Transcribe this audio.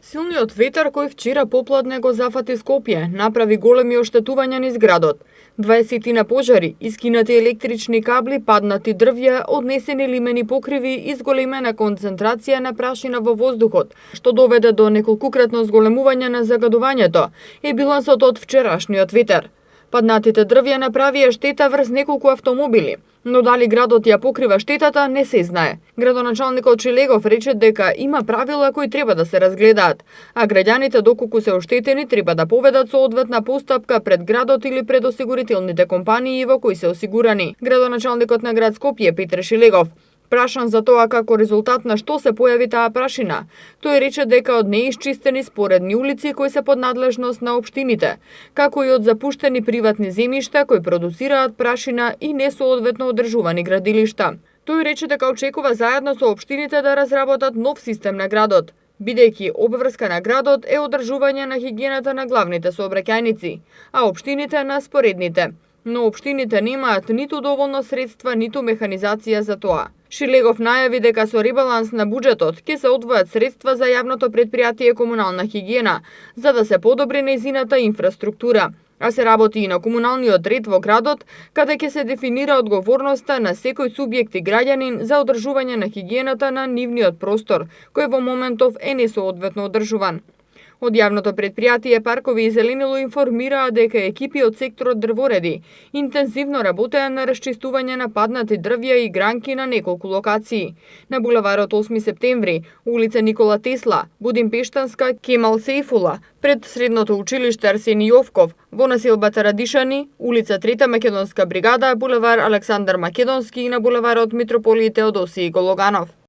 Силниот ветар кој вчера попладне го зафати Скопје, направи големи оштетувања низ градот. 20 пожари, искинати електрични кабли, паднати дрвја, однесени лимени покриви и зголемена концентрација на прашина во воздухот, што доведе до неколкукратно зголемување на загадувањето, е билансот од вчерашниот ветер. Паднатите дрвја направија штета врз неколку автомобили, но дали градот ја покрива штетата не се знае. Градоначалникот Шилегов рече дека има правила кои треба да се разгледаат, а граѓаните доколку се оштетени треба да поведат соодветна постапка пред градот или пред осигурителните компании во кои се осигурани. Градоначалникот на град Скопје Петре Шилегов прашан за тоа како резултат на што се појави таа прашина, тој рече дека од неисчистени споредни улици кои се под надлежност на општините, како и од запуштени приватни земјишта кои продуцираат прашина и несоодветно одржувани градилишта. Тој рече дека очекува заедно со општините да разработат нов систем на градот, бидејќи обврска на градот е одржување на хигиената на главните сообраќајници, а општините на споредните. Но општините немаат ниту доволно средства, ниту механизација за тоа. Шилегов најави дека со ребаланс на буџетот ќе се одвојат средства за јавното предпријатие комунална хигиена, за да се подобри нејзината инфраструктура, а се работи и на комуналниот ред во градот, каде ќе се дефинира одговорноста на секој субјект и граѓанин за одржување на хигиената на нивниот простор, кој во моментов е несоодветно одржуван. Од јавното предпријатие Паркови и зеленило информираа дека екипи од секторот дрвореди интензивно работеа на расчистување на паднати дрвја и гранки на неколку локации. На булеварот 8 септември, улица Никола Тесла, Будимпештанска, Кемал Сейфула, пред средното училиште Арсени Јовков, во населбата Радишани, улица 3 Македонска бригада, булевар Александар Македонски и на булеварот Митрополиј Теодосиј Гологанов.